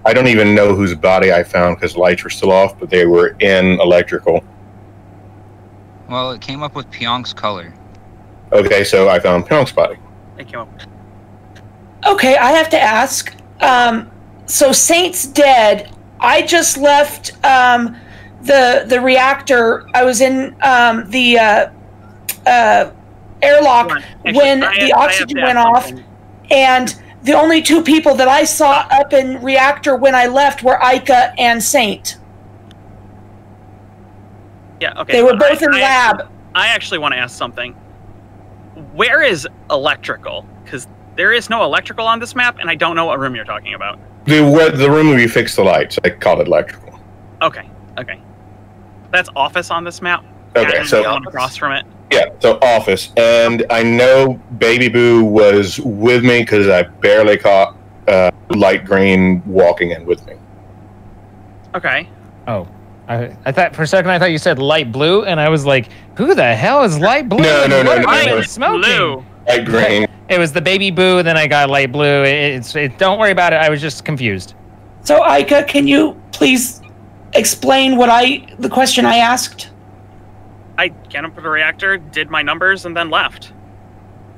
I don't even know whose body I found because lights were still off, but they were in electrical. Well, it came up with Pyonk's color. Okay, so I found Pyonk's body. It came up. Okay, I have to ask. So Saint's dead. I just left the reactor. I was in the airlock when the oxygen went off, and the only two people that I saw up in reactor when I left were Ica and Saint. Yeah, okay. They were both in lab. I actually want to ask something. Where is electrical? Because there is no electrical on this map, and I don't know what room you're talking about. The room where you fix the lights. I called it electrical. Okay, okay. That's office on this map? Okay, so across from it? Yeah, so office. And I know Baby Boo was with me because I barely caught light green walking in with me. Okay. Oh. I thought for a second I thought you said light blue, and I was like, "Who the hell is light blue? No, smoking." Blue. Light green. It was the Baby Boo, and then I got light blue. Don't worry about it. I was just confused. So Ica, can you please explain the question I asked? I got up to the reactor, did my numbers, and then left.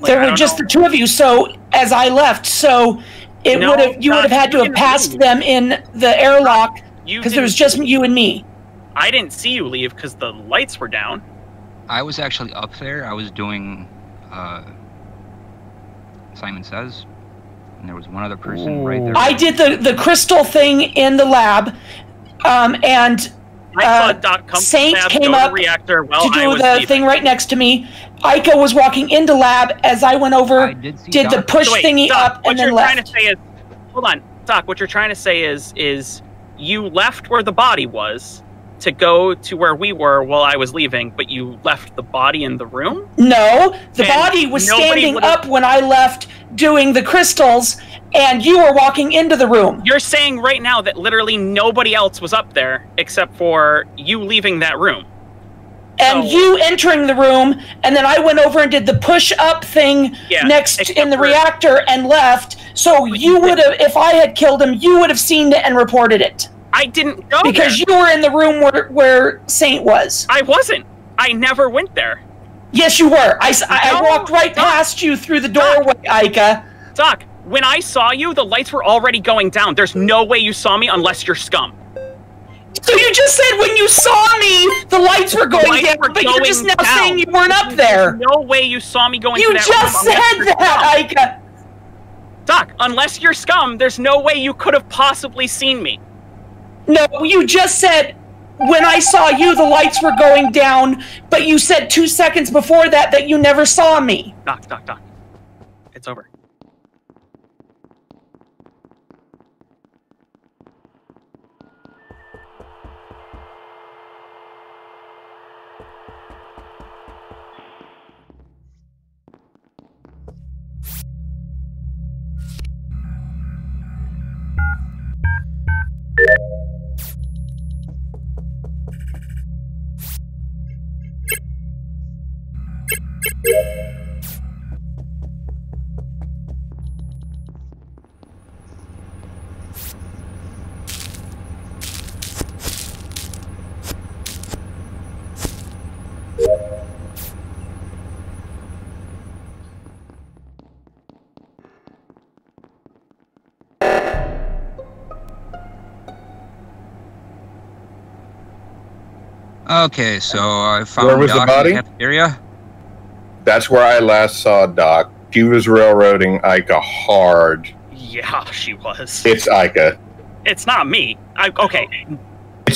There were just the two of you. So as I left, so you would have had to have passed them in the airlock because there was just you and me. I didn't see you leave because the lights were down. I was actually up there. I was doing Simon Says, and there was one other person right there. I did the crystal thing in the lab, and I saw Doc come Saint lab, came up reactor to do the thing right next to me. Ica was walking into lab as I went over, did the push thingy Doc, up, and then left. What you're trying to say is, hold on, Doc. What you're trying to say is you left where the body was to go to where we were while I was leaving, but you left the body in the room? No, the body was standing up when I left doing the crystals, and you were walking into the room. You're saying right now that literally nobody else was up there except for you leaving that room. And you entering the room, and then I went over and did the push-up thing next in the reactor and left, so you would have, if I had killed him, you would have seen it and reported it. I didn't go because you were in the room where Saint was. I wasn't. I never went there. Yes, you were. I walked right past you through the doorway, Ica. Doc, when I saw you, the lights were already going down. There's no way you saw me unless you're scum. So you just said when you saw me, the lights were going down, but you're just now saying you weren't up there. There's no way you saw me going to that room. You just said that, Ica. Doc, unless you're scum, there's no way you could have possibly seen me. No, you just said, when I saw you, the lights were going down, but you said 2 seconds before that you never saw me. Doc. It's over. Okay, so I found Where was Doc the body? in the cafeteria. That's where I last saw Doc. She was railroading Ica hard. Yeah, she was. It's Ica. It's not me. Okay.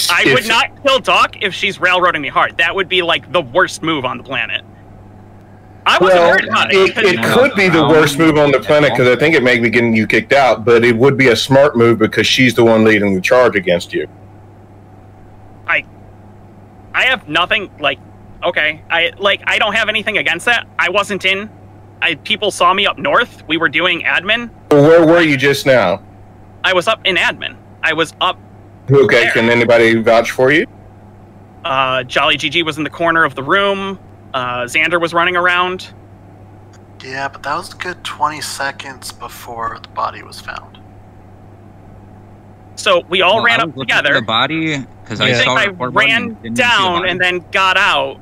I would not kill Doc if she's railroading me hard. That would be like the worst move on the planet. I wasn't worried about it. It could be the worst move on the planet because I think it may be getting you kicked out, but it would be a smart move because she's the one leading the charge against you. I have nothing, okay. I don't have anything against that. I wasn't in. People saw me up north. We were doing admin. Where were you just now? I was up in admin. I was up Okay, there. Can anybody vouch for you? JollyGG was in the corner of the room. Xander was running around. Yeah, but that was a good 20 seconds before the body was found. So we all ran up together. The body, because I saw. I ran down and then got out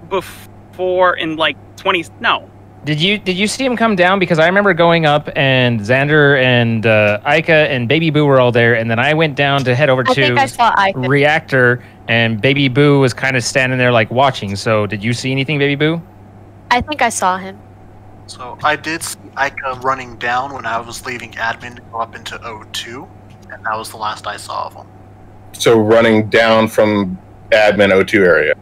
before in like 20. No. Did you see him come down? Because I remember going up and Xander and Ica and Baby Boo were all there, and then I went down to head over to Reactor, and Baby Boo was kind of standing there like watching. So did you see anything, Baby Boo? I think I saw him. So I did see Ica running down when I was leaving admin to go up into O2, and that was the last I saw of him. So running down from admin O2 area.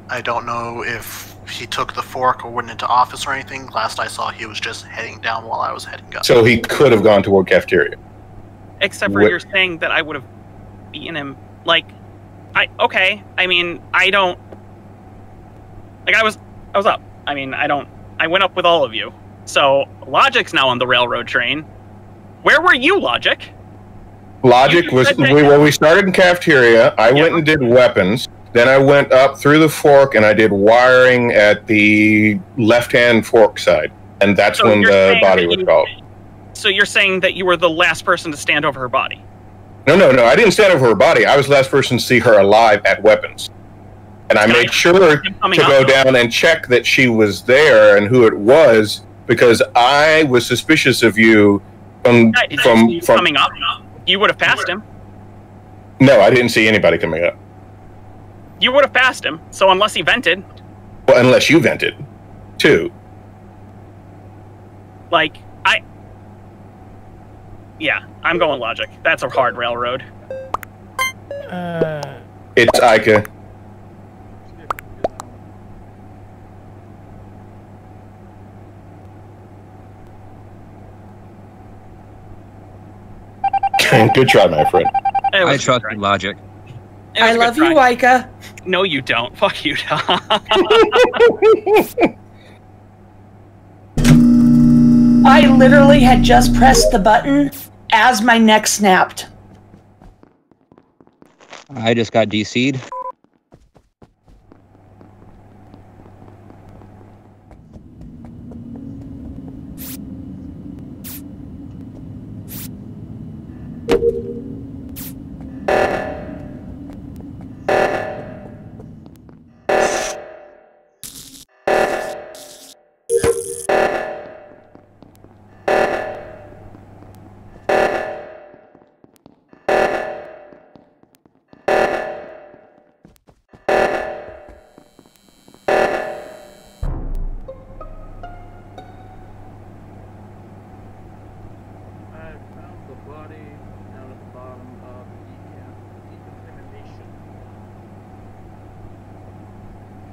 I don't know if he took the fork or went into office or anything. Last I saw, he was just heading down while I was heading up. So he could have gone toward cafeteria. Except for you're saying that I would have beaten him. Like, okay. I mean, I don't. Like, I was up. I mean, I went up with all of you. So Logic's now on the railroad train. Where were you, Logic? Logic was we started in cafeteria. I went and did weapons. Then I went up through the fork and I did wiring at the left-hand fork side. And that's when the body was called. So you're saying that you were the last person to stand over her body? No. I didn't stand over her body. I was the last person to see her alive at weapons. And I made sure to go down and check that she was there and who it was, because I was suspicious of you from coming up. You would have passed him. No, I didn't see anybody coming up. You would have passed him, so unless he vented. Well, unless you vented, too. Like, yeah, I'm going Logic. That's a hard railroad. It's Ica. Good try, my friend. I trust Logic. I love you, Ica. No, you don't. Fuck you, Tom. I literally had just pressed the button as my neck snapped. I just got DC'd.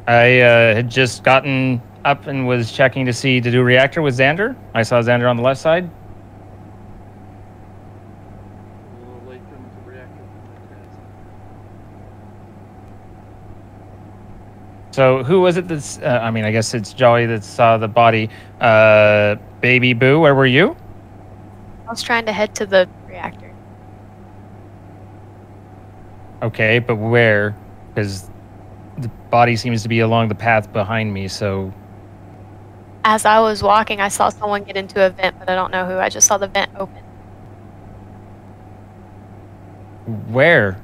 I had just gotten up and was checking to do reactor with Xander. I saw Xander on the left side. So who was it that's, I mean, I guess it's Jolly that saw the body. Baby Boo, where were you? I was trying to head to the reactor. Okay, but where? Because the body seems to be along the path behind me, so... As I was walking, I saw someone get into a vent, but I don't know who. I just saw the vent open. Where?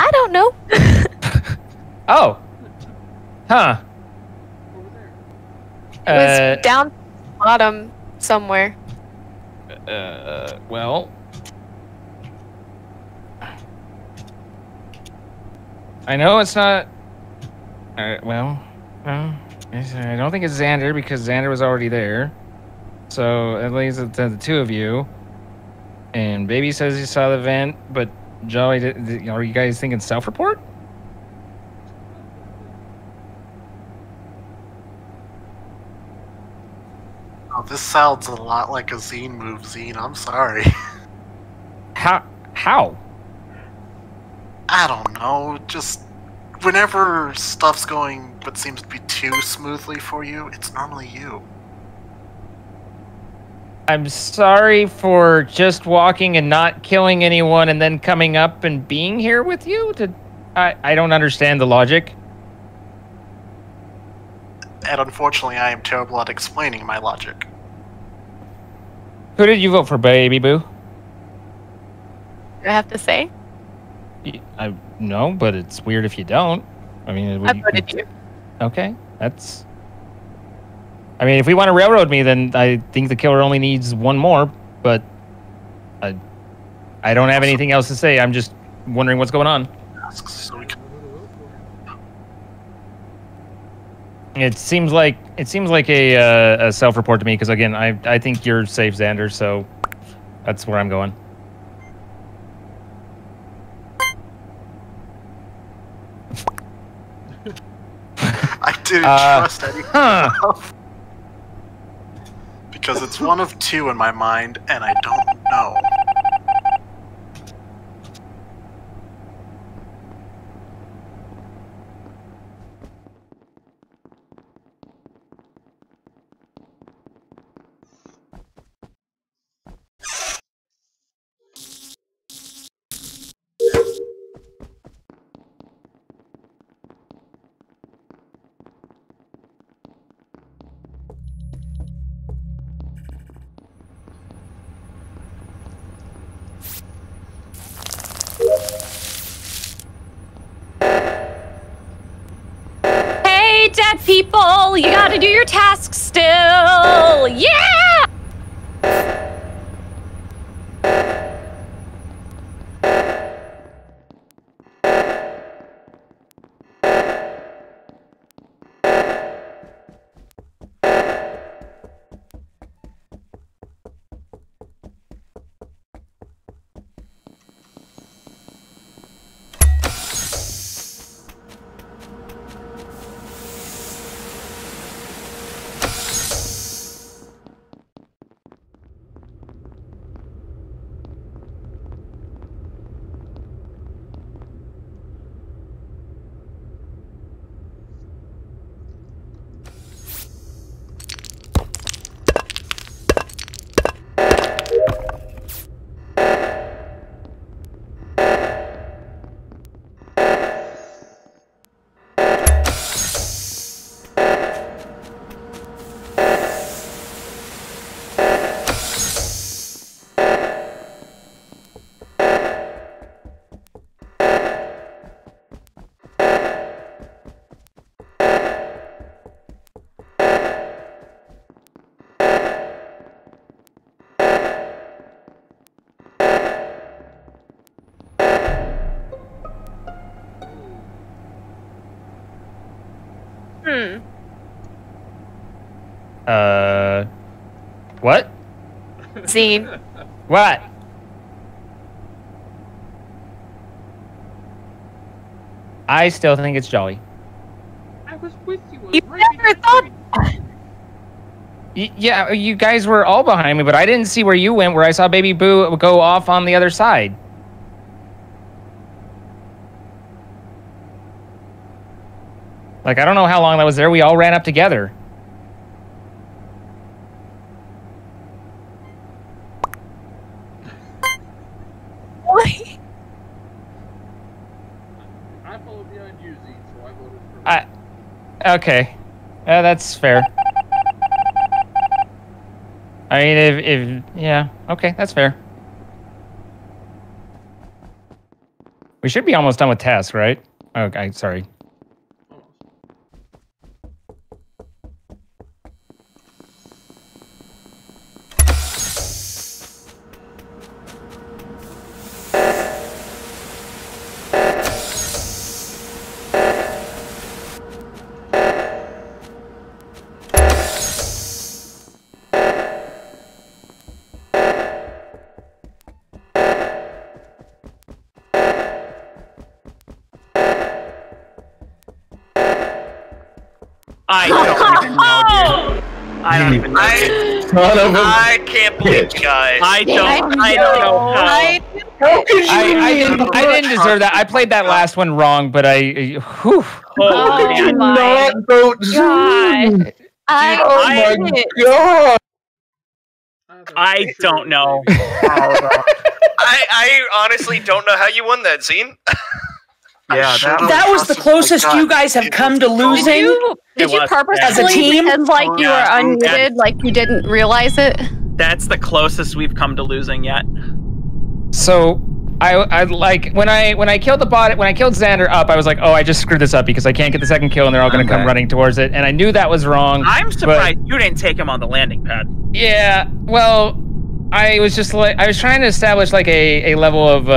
I don't know. Oh. Huh. It was down bottom somewhere. Well... I know it's not... well, I don't think it's Xander, because Xander was already there. So, at least it's the two of you. And Baby says he saw the vent, but Jolly, are you guys thinking self-report? Oh, this sounds a lot like a Zine move, Zine. I'm sorry. How? I don't know. Just whenever stuff's going what seems to be too smoothly for you, it's normally you. I'm sorry for just walking and not killing anyone and then coming up and being here with you. I don't understand the logic. and unfortunately I am terrible at explaining my logic. Who did you vote for, Baby Boo? I have to say? No, but it's weird if you don't. I mean, I voted you. Okay, that's... I mean, if we want to railroad me, then I think the killer only needs one more, but I don't have anything else to say. I'm just wondering what's going on. It seems like a self-report to me, because again, I think you're safe, Xander, so that's where I'm going. I didn't trust anything. Because it's one of two in my mind, and I don't know. Dead people, you gotta do your tasks still. Yeah! What? Zine. What? I still think it's Jolly. I was with you. You never thought... Yeah, you guys were all behind me, but I didn't see where you went, where I saw Baby Boo go off on the other side. Like, I don't know how long that was there. We all ran up together. I followed behind you, Z, so I voted for Okay. That's fair. I mean, if yeah, okay, that's fair. We should be almost done with tasks, right? Okay, sorry. I don't even know, dude. I don't even know. I can't believe you guys. I don't know how. I didn't deserve that. I played that last one wrong, but whew. Oh my vote God. Oh my God. I don't know. I honestly don't know how you won that, Zine. Yeah, that was the closest you guys have come to losing. Did you purposely as a team? pretend like you were unmuted, like you didn't realize it? That's the closest we've come to losing yet. So I like when I killed the bot, when I killed Xander up, I was like, oh, I just screwed this up because I can't get the second kill and they're all going to come running towards it, and I knew that was wrong. I'm surprised you didn't take him on the landing pad. Yeah, well, I was just like, I was trying to establish like a level of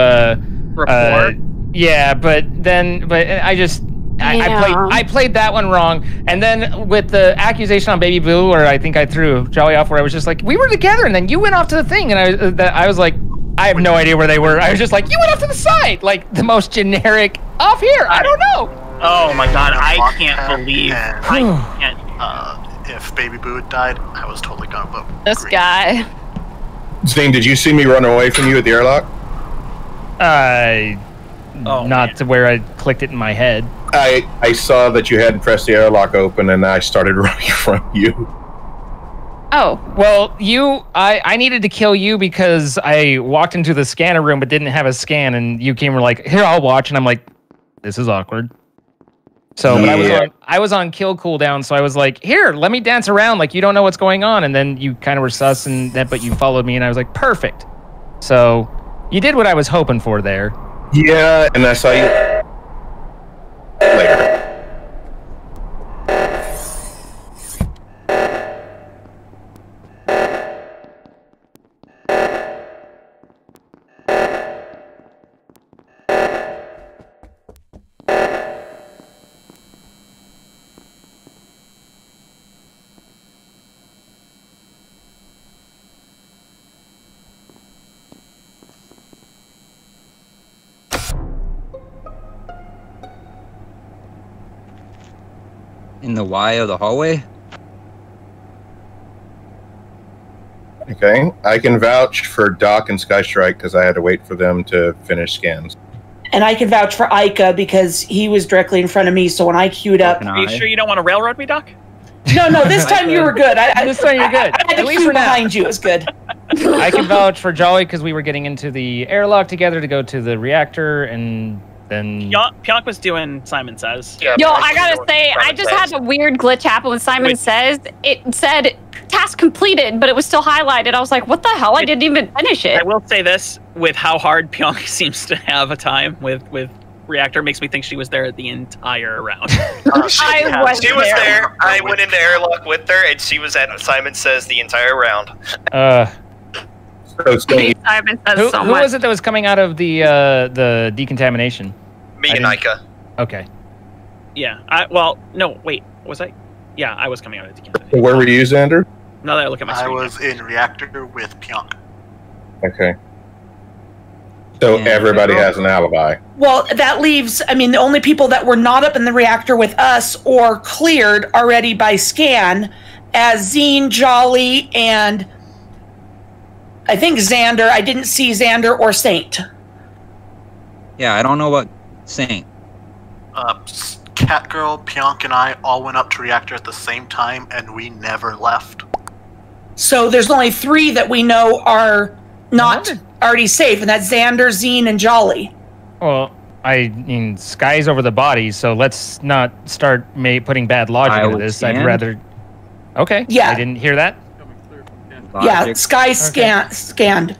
rapport. Yeah, but I just. I played that one wrong, and then with the accusation on Baby Blue, where I think I threw Jolly off, where I was just like, we were together, and then you went off to the thing, and I was like, I have no idea where they were. I was just like, you went off to the side, like the most generic off here. I don't know. Oh my god, I can't believe. I can't. If Baby Boo had died, I was totally gonna vote. This green. guy. Zane, did you see me run away from you at the airlock? Not to where I clicked it in my head. I saw that you hadn't pressed the airlock open, and I started running from you. Oh. Well, I needed to kill you because I walked into the scanner room but didn't have a scan, and you came and were like, here, I'll watch, and I'm like, this is awkward. So but I was on kill cooldown, so I was like, here, let me dance around like you don't know what's going on, and then you kind of were sus, and that, but you followed me, and I was like, perfect. So you did what I was hoping for there. Yeah, and I saw you later. In the Y of the hallway? Okay, I can vouch for Doc and Skystrike because I had to wait for them to finish scans. And I can vouch for Ica because he was directly in front of me, so when I queued up... Are you sure you don't want to railroad me, Doc? No, this time you were good. This time you're good. I had to queue behind you. It was good. I can vouch for Jolly because we were getting into the airlock together to go to the reactor, and then... Pionk was doing Simon Says. Yeah, yo, I gotta say, I just had a weird glitch happen with Simon Says. It said task completed, but it was still highlighted. I was like, what the hell? I didn't even finish it. I will say this, with how hard Pionk seems to have a time with Reactor, makes me think she was there the entire round. She was there. I went into airlock with her, and she was at Simon Says the entire round. Simon Says so who much. was it that was coming out of the decontamination? Me and Ica. Okay. Yeah. Well, no, wait. Was I? Yeah, I was coming out of decontamination. Where were you, Xander? Now that I look at my screen. I was in Reactor with Pionk. Okay. So everybody has an alibi. Well, that leaves, I mean, the only people that were not up in the reactor with us or cleared already by scan as Zine, Jolly, and I think Xander. I didn't see Xander or Saint. Yeah, I don't know what Saint. Catgirl, Pionk, and I all went up to Reactor at the same time, and we never left. So there's only 3 that we know are not already safe, and that's Xander, Zine, and Jolly. Well, I mean, Sky's over the body, so let's not start putting bad logic into this. I'd rather... Okay. Yeah. I didn't hear that. Yeah, Sky scanned.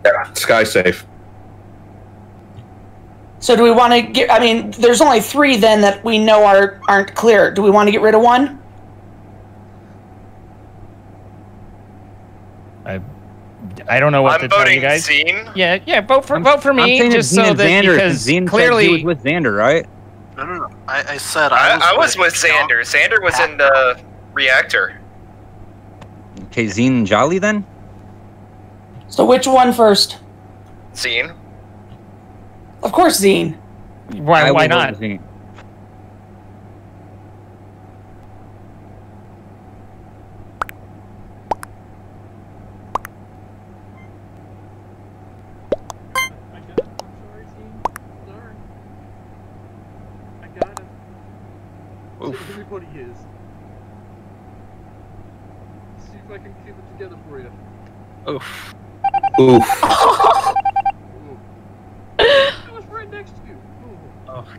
Yeah, Sky's safe. So do we want to get... I mean, there's only 3 then that we know aren't clear. Do we want to get rid of one? I don't know what to tell you guys. Zine. Yeah, vote for me, just so that Xander, because Zine clearly said he was with Xander, right? No. I said I was with Xander. Xander was in the Reactor. Okay, Zine and Jolly then? So which one first? Zine. Of course, Zine. Why not? Zine. Everybody is. See if I can keep it together for you. Oof. I was right next to you.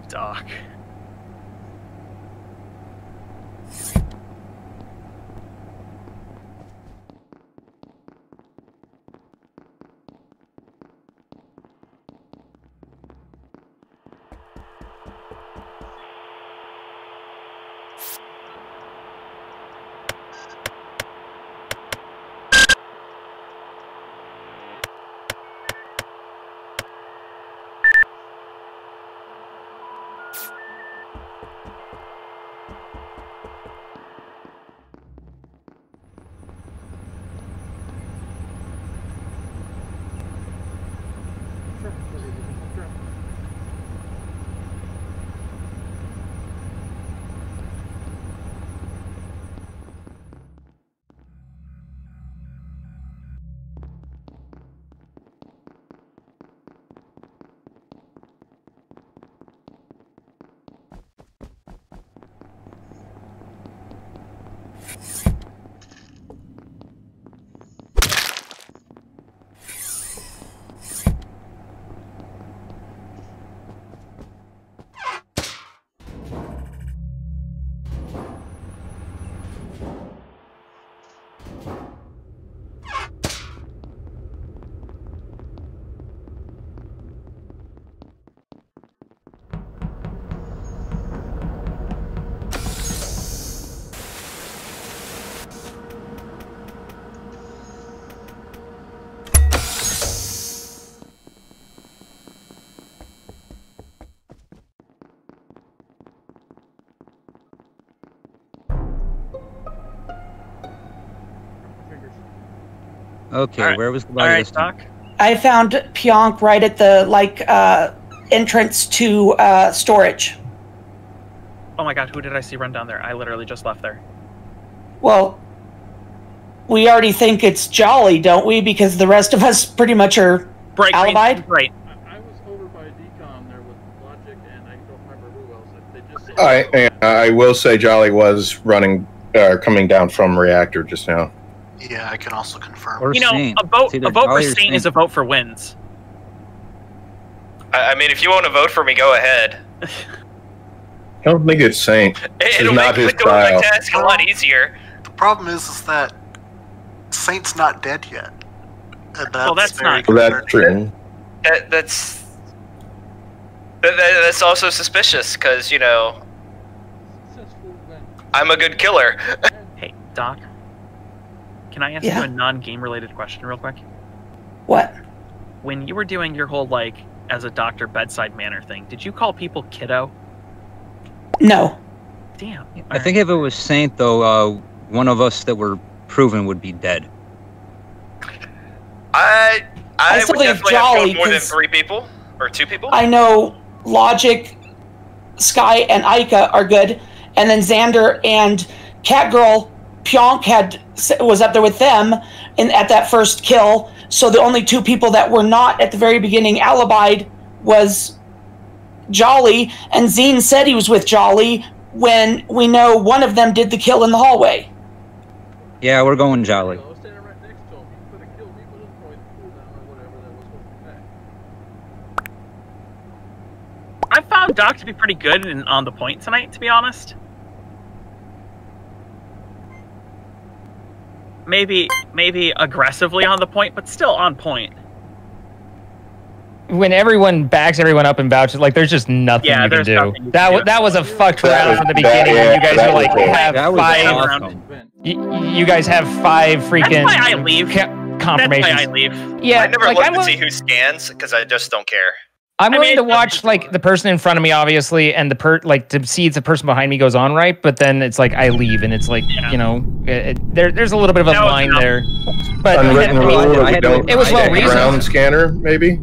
Doc. Okay, right. where was the body this time? Doc. I found Pionk right at the entrance to storage. Oh my god, who did I see run down there? I literally just left there. Well, we already think it's Jolly, don't we? Because the rest of us pretty much are alibied. Right. I was over by Decon there with Logic, and I don't remember who else. They just said I will say Jolly was coming down from reactor just now. Yeah, I can also confirm. Or You know, Saint. a vote It's either for Jolly or Saint is a vote for wins. I mean, if you want to vote for me, go ahead. I don't think it's Saint. It'll not make his doing my style. task a lot easier. The problem is that Saint's not dead yet. And Well, that's not- That's true. That's also suspicious because successful event. I'm a good killer. Hey, Doc. Can I ask Yeah. you a non-game related question real quick? What? When you were doing your whole, as a doctor bedside manner thing, did you call people kiddo? No. Damn. I think if it was Saint, though, one of us that were proven would be dead. I still would think definitely Jolly, have killed more than 'cause 3 people or 2 people. I know Logic, Sky, and Ica are good, and then Xander and Catgirl, Pionk was up there with them at that first kill. So the only 2 people that were not at the very beginning alibied was Jolly, and Zine said he was with Jolly when we know one of them did the kill in the hallway. Yeah, we're going Jolly. I was standing right next to him. He could have killed me, but his point cooldown or whatever that was supposed to be. I found Doc to be pretty good and on the point tonight, to be honest. Maybe aggressively on the point, but still on point. When everyone backs everyone up and vouches, there's just nothing you can do. That was a fucked round from the beginning. When you guys were have that was 5. awesome. You guys have 5 freaking. That's why I leave. Confirmations. That's why I leave. Yeah, I never look to see who scans because I just don't care. I'm willing to watch the person in front of me, obviously, and to see if the person behind me goes on right. But then it's I leave, and it's there's a little bit of a line there. But it was well reasoned. Ground scanner, maybe.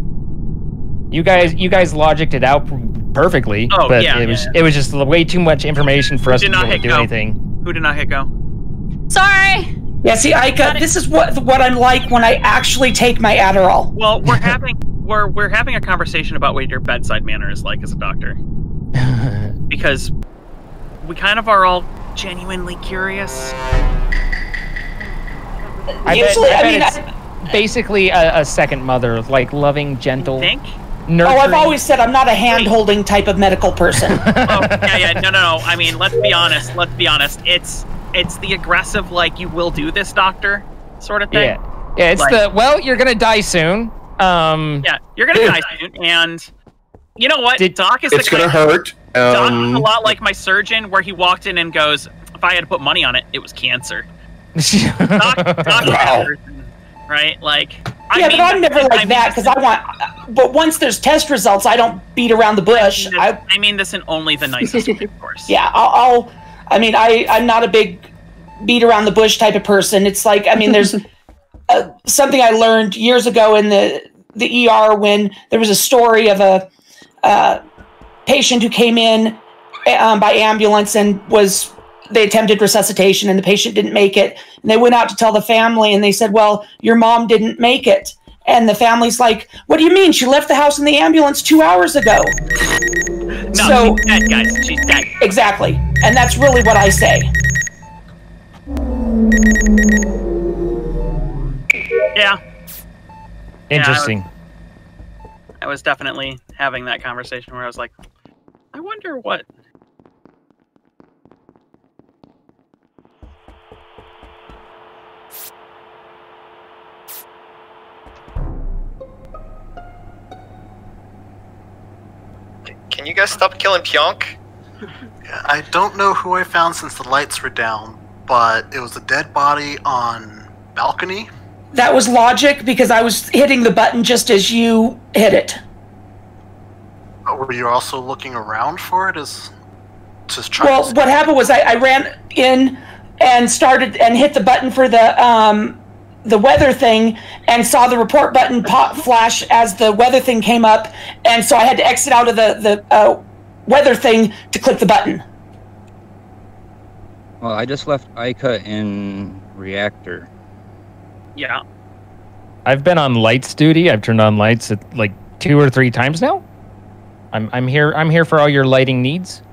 You guys logicked it out perfectly, but it was just way too much information for us to be able to do anything. Who did not hit go? Sorry. Yeah, see, Ica, this is what I'm like when I actually take my Adderall. Well, we're having a conversation about what your bedside manner is like as a doctor, because we kind of are all genuinely curious. I bet it's basically a second mother, loving, gentle. You think? nurturing. Oh, I've always said I'm not a hand-holding type of medical person. No. I mean, let's be honest. It's the aggressive, like, you will do this, doctor, sort of thing. Yeah, it's like, well, you're gonna die soon. Yeah, you're gonna die soon, and you know what? Doc is it's gonna hurt. Doc is a lot like my surgeon, where he walked in and goes, "If I had to put money on it, it was cancer." Doc wow. Right? Like, but I'm never like that because I want. But once there's test results, I don't beat around the bush. I mean this in only the nicest way, of course. Yeah, I'm not a big beat around the bush type of person. It's like, I mean, there's something I learned years ago in the ER when there was a story of a patient who came in by ambulance and they attempted resuscitation and the patient didn't make it. And they went out to tell the family and they said, well, your mom didn't make it. And the family's like, what do you mean? She left the house in the ambulance 2 hours ago. No, she's dead, guys. She's dead. Exactly. And that's really what I say. Yeah. Interesting. Yeah, I was definitely having that conversation where I was like, I wonder what... Can you guys stop killing Pionk? I don't know who I found since the lights were down, but it was a dead body on balcony. That was logic because I was hitting the button just as you hit it. Were you also looking around for it Well, what happened was I ran in and started and hit the button for the weather thing and saw the report button pop flash as the weather thing came up, and so I had to exit out of the weather thing to click the button. Well, I just left Ica in reactor. Yeah. I've been on lights duty. I've turned on lights at like 2 or 3 times now. I'm here for all your lighting needs.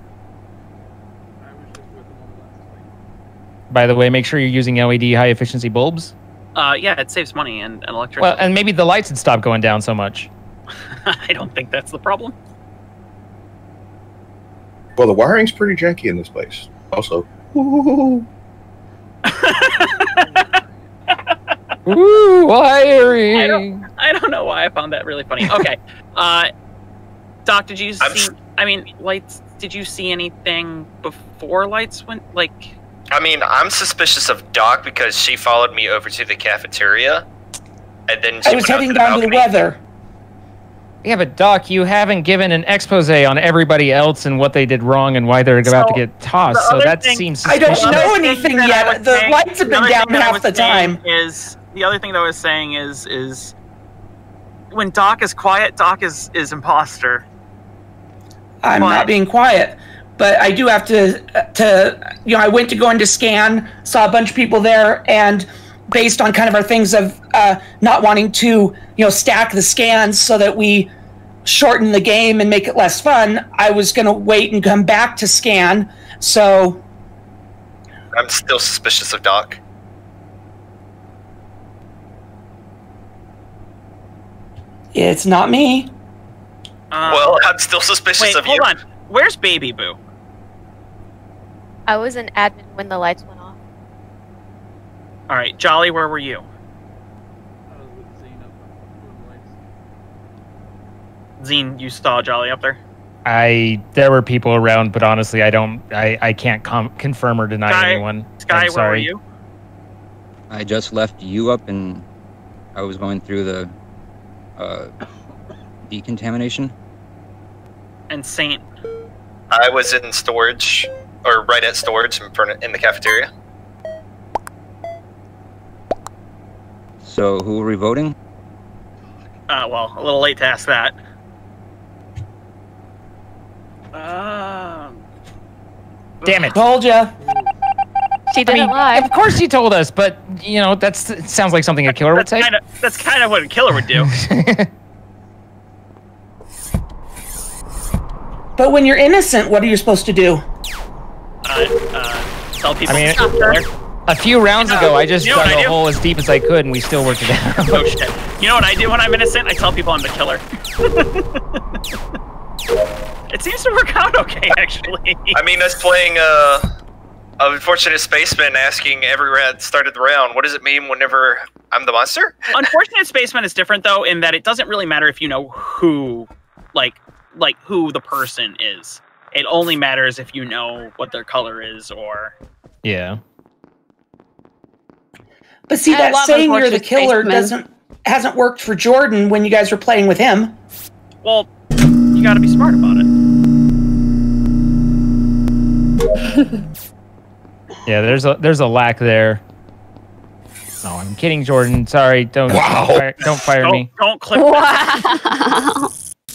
By the way, make sure you're using LED high efficiency bulbs. Yeah, it saves money and electricity. Well, and maybe the lights would stop going down so much. I don't think that's the problem. Well, the wiring's pretty janky in this place. Also. Ooh, wiring. I don't know why I found that really funny. Okay. Doc, did you see... I mean, lights... Did you see anything before lights went... Like... I mean, I'm suspicious of Doc because she followed me over to the cafeteria, and then I was heading down to the weather. Yeah, but Doc, you haven't given an expose on everybody else and what they did wrong and why they're about to get tossed. So that seems suspicious. I don't know anything yet. The lights have been down half the time. The other thing that I was saying is when Doc is quiet, Doc is imposter. I'm not being quiet. But I do have to I went to go into scan, saw a bunch of people there, and based on kind of our things of not wanting to, stack the scans so that we shorten the game and make it less fun, I was going to wait and come back to scan, so... I'm still suspicious of Doc. It's not me. Well, I'm still suspicious of you. Hold on. Where's Baby Boo? I was an admin when the lights went off. All right, Jolly, where were you? I was with Zane up on lights. Zine, you saw Jolly up there? There were people around, but honestly, I can't confirm or deny anyone. Sky, where were you? I just left you up, and I was going through the decontamination. And Saint? I was in storage, or right at storage in the cafeteria. So who are we voting? Well, a little late to ask that. Damn it! Told ya. She didn't lie. Of course she told us, but it sounds like something a killer would say. That's kind of what a killer would do. But when you're innocent, what are you supposed to do? Tell people. I mean, A few rounds ago, I just dug a hole as deep as I could, and we still worked it out. Oh shit! You know what I do when I'm innocent? I tell people I'm the killer. It seems to work out okay, actually. I mean, us playing Unfortunate Spaceman asking every round started the round, what does it mean whenever I'm the monster? Unfortunate Spaceman is different, though, in that it doesn't really matter if you know who, like who the person is. It only matters if you know what their color is, or... Yeah. But see, that saying you're the killer hasn't worked for Jordan when you guys were playing with him. Well, you gotta be smart about it. Yeah, there's a lack there. No, I'm kidding, Jordan. Sorry, don't fire me. Don't clip wow.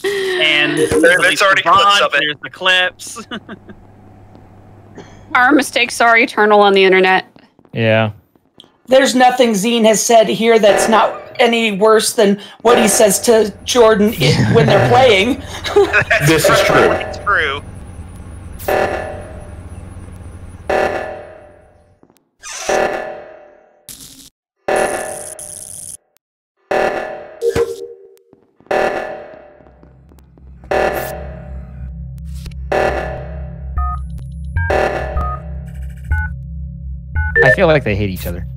And there's already clips of it. There's the clips. Our mistakes are eternal on the internet. Yeah. There's nothing Zine has said here that's not any worse than what he says to Jordan when they're playing. This is true. It's true. I feel like they hate each other.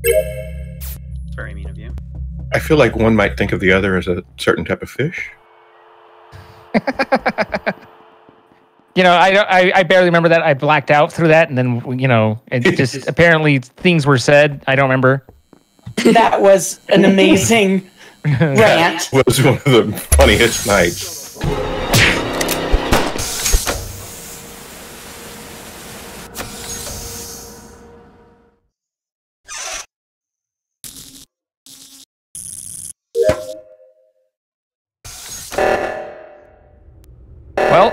It's very mean of you. I feel like one might think of the other as a certain type of fish. You know, I barely remember that. I blacked out through that, and then, you know, it just apparently things were said. I don't remember. That was an amazing rant. That was one of the funniest nights. Well,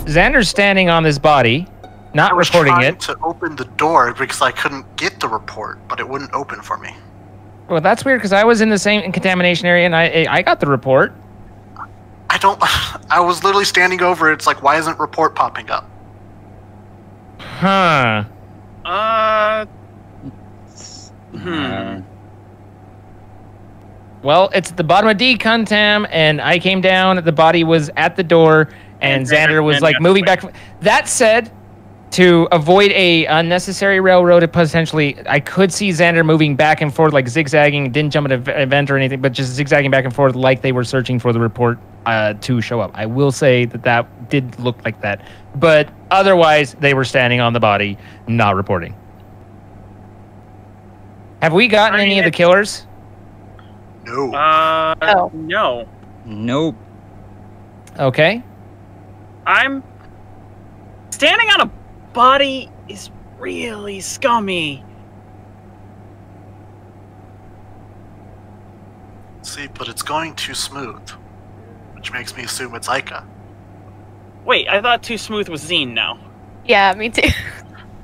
Xander's standing on this body, not reporting it. I was trying to open the door because I couldn't get the report, but it wouldn't open for me. Well, that's weird because I was in the same contamination area and I got the report. I was literally standing over it. It's like, why isn't report popping up? Huh. Well, it's at the bottom of D contam, and I came down. The body was at the door, and Xander was like moving back. That said, to avoid a unnecessary railroad, potentially, I could see Xander moving back and forth, like zigzagging. Didn't jump at an event or anything, but just zigzagging back and forth, like they were searching for the report to show up. I will say that did look like that, but otherwise, they were standing on the body, not reporting. Have we gotten any of the killers? No. No. Nope. Okay. I'm standing on a body is really scummy. See, but it's going too smooth, which makes me assume it's Ica. Wait, I thought too smooth was Zine now. Yeah, me too.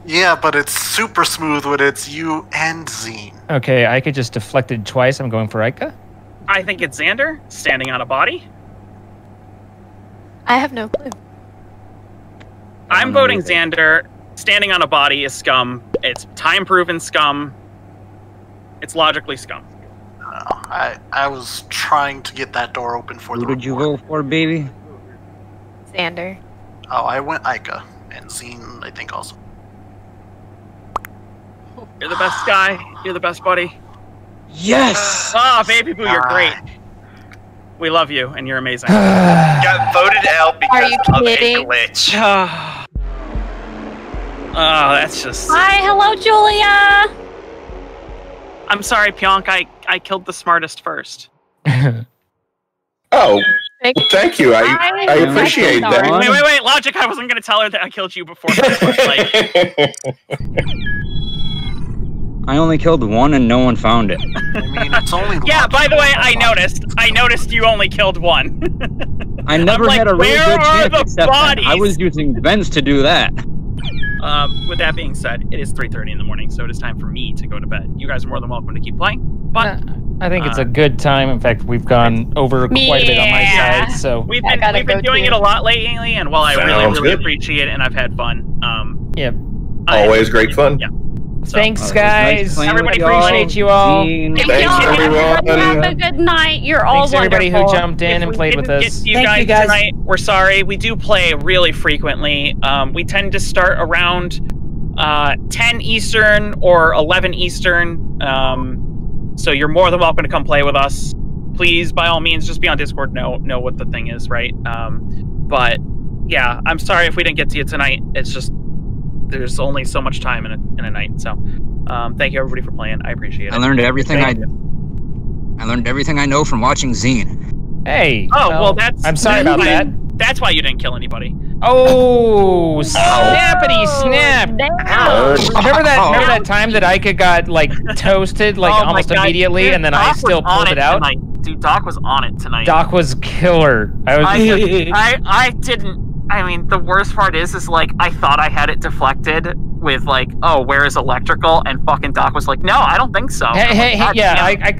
Yeah, but it's super smooth when it's you and Zine. Okay, Ica just deflected twice. I'm going for Ica. I think it's Xander standing on a body. I have no clue. I'm voting Xander. Standing on a body is scum. It's time-proven scum. It's logically scum. I was trying to get that door open for the report. Who did you vote for, baby? Xander. Oh, I went Ica. And Zine, I think, also. You're the best guy. You're the best buddy. Yes! Ah, Baby Boo, you're great. We love you, and you're amazing. Got voted out because of a glitch. Oh, that's just... Hi, hello, Julia! I'm sorry, Pionk, I killed the smartest first. Oh, thank you. I appreciate that. Wait, Logic, I wasn't going to tell her that I killed you before. I only killed one and no one found it. I mean, it's only yeah, by the way, I noticed you only killed one. I never had a really good chance except that. I was using vents to do that. With that being said, it is 3:30 in the morning, so it is time for me to go to bed. You guys are more than welcome to keep playing. But I think it's a good time. In fact, we've gone over quite a bit on my side. So we've been doing it a lot lately, and I really appreciate it, and I've had fun. Yep. Always great fun. Yeah. So, thanks, guys. Nice everybody appreciate you all. Thanks, everyone. Have a good night. You're all wonderful. Everybody who jumped in and played with us. Thank you guys tonight. We're sorry. We do play really frequently. We tend to start around 10 Eastern or 11 Eastern. So you're more than welcome to come play with us. Please, by all means, just be on Discord. Know what the thing is, right? But yeah, I'm sorry if we didn't get to you tonight. It's just there's only so much time in a night. So thank you everybody for playing. I appreciate it. I learned everything I know from watching Zine. Hey. Oh well, that's. I'm sorry about that. That's why you didn't kill anybody. Oh, snappity snap! Remember that time that Ika got like toasted almost immediately, and then I still pulled it out. Dude, Doc was on it tonight. Doc was killer. I didn't. I mean, the worst part is like I thought I had it deflected with like, oh, where is electrical? And fucking Doc was like, no, I don't think so. Hey, yeah, I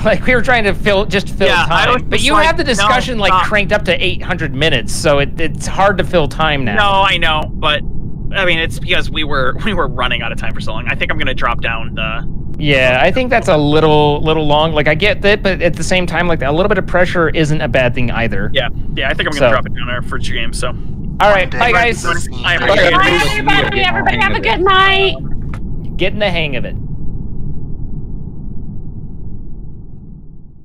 like we were trying to fill time, but you have the discussion cranked up to 800 minutes, so it's hard to fill time now. No, I know, but I mean it's because we were running out of time for so long. I think I'm gonna drop down the. Yeah, I think that's a little long. Like I get that, but at the same time, like a little bit of pressure isn't a bad thing either. Yeah, I think I'm gonna drop it down there for 2 games. So. All right, bye guys. Bye everybody. Everybody have a good night. Getting the hang of it.